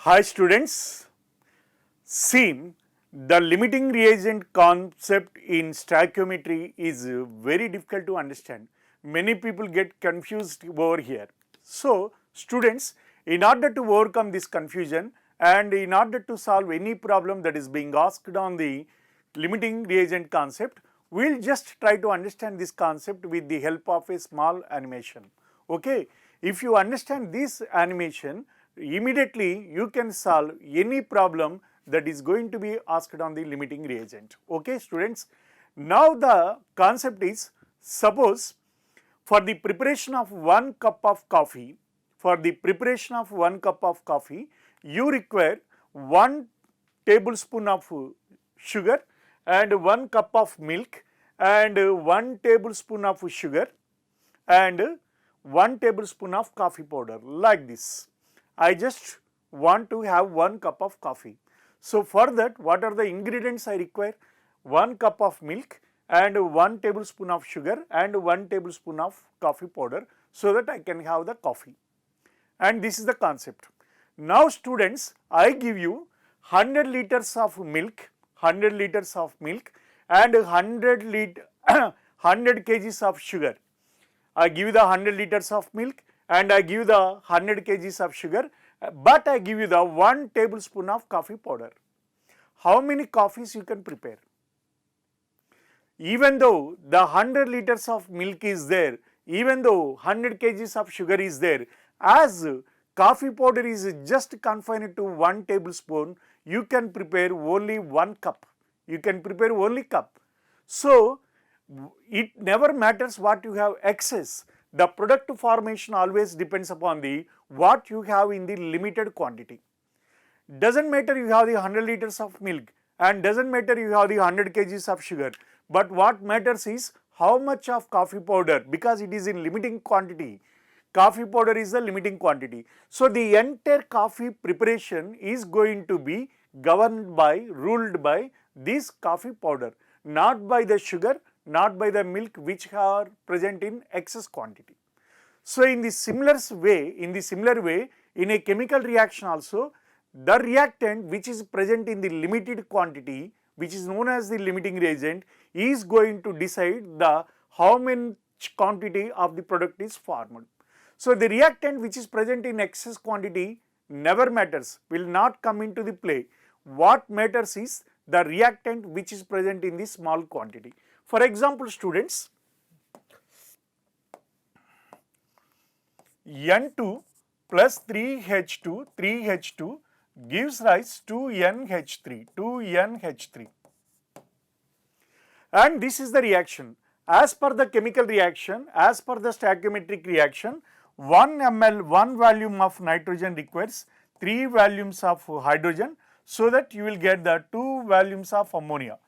Hi students, see, the limiting reagent concept in stoichiometry is very difficult to understand. Many people get confused over here. So students, in order to overcome this confusion and in order to solve any problem that is being asked on the limiting reagent concept, we will just try to understand this concept with the help of a small animation. Okay, if you understand this animation, immediately you can solve any problem that is going to be asked on the limiting reagent. Okay students, now the concept is, suppose for the preparation of 1 cup of coffee, you require 1 tablespoon of sugar and 1 cup of milk and 1 tablespoon of sugar and 1 tablespoon of coffee powder, like this. I just want to have 1 cup of coffee. So for that, what are the ingredients I require? 1 cup of milk and 1 tablespoon of sugar and 1 tablespoon of coffee powder, so that I can have the coffee. And this is the concept. Now students, I give you 100 liters of milk and 100 kgs of sugar. I give you the 100 liters of milk and I give you the 100 kgs of sugar, but I give you the 1 tablespoon of coffee powder. How many coffees you can prepare? Even though the 100 liters of milk is there, even though 100 kgs of sugar is there, as coffee powder is just confined to 1 tablespoon, you can prepare only 1 cup. You can prepare only cup. So it never matters what you have excess. The product formation always depends upon the what you have in the limited quantity. Doesn't matter you have the 100 liters of milk and doesn't matter you have the 100 kgs of sugar, but what matters is how much of coffee powder, because it is in limiting quantity. Coffee powder is the limiting quantity. So the entire coffee preparation is going to be ruled by this coffee powder, not by the sugar, not by the milk which are present in excess quantity. So in the similar way, in a chemical reaction also, the reactant which is present in the limited quantity, which is known as the limiting reagent, is going to decide the how much quantity of the product is formed. So the reactant which is present in excess quantity never matters, will not come into the play. What matters is the reactant which is present in the small quantity. For example students, N2 plus 3H2 gives rise to NH3, and this is the reaction. As per the chemical reaction, as per the stoichiometric reaction, 1 ml, 1 volume of nitrogen requires 3 volumes of hydrogen, so that you will get the 2 volumes of ammonia.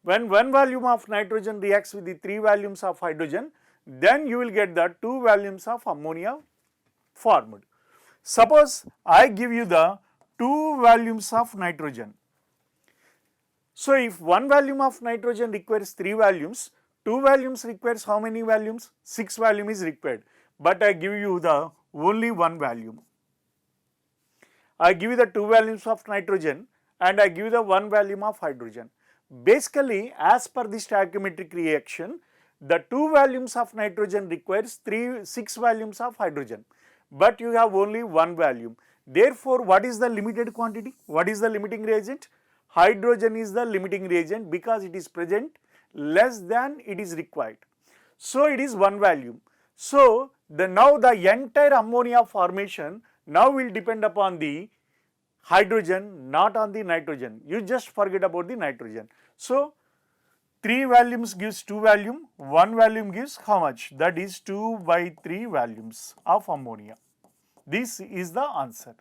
When 1 volume of nitrogen reacts with the 3 volumes of hydrogen, then you will get the 2 volumes of ammonia formed. Suppose I give you the 2 volumes of nitrogen. So if 1 volume of nitrogen requires 3 volumes, 2 volumes requires how many volumes? 6 volume is required, but I give you the only 1 volume. I give you the 2 volumes of nitrogen and I give you the 1 volume of hydrogen. Basically, as per the stoichiometric reaction, the 2 volumes of nitrogen requires 6 volumes of hydrogen, but you have only 1 volume. Therefore, what is the limited quantity? What is the limiting reagent? Hydrogen is the limiting reagent because it is present less than it is required. So it is 1 volume. So now the entire ammonia formation now will depend upon the hydrogen, not on the nitrogen. You just forget about the nitrogen. So 3 volumes gives 2 volume, 1 volume gives how much? That is 2 by 3 volumes of ammonia. This is the answer.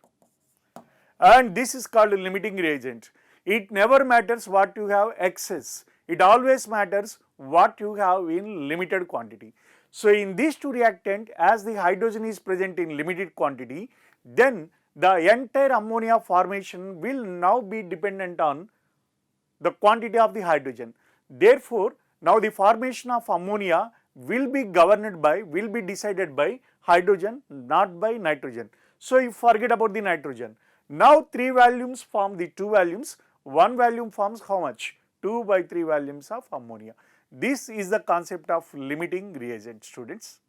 And this is called a limiting reagent. It never matters what you have excess. It always matters what you have in limited quantity. So in these two reactant, as the hydrogen is present in limited quantity, then the entire ammonia formation will now be dependent on the quantity of the hydrogen. Therefore, now the formation of ammonia will be decided by hydrogen, not by nitrogen. So you forget about the nitrogen. Now 3 volumes form the 2 volumes, 1 volume forms how much? 2 by 3 volumes of ammonia. This is the concept of limiting reagent, students.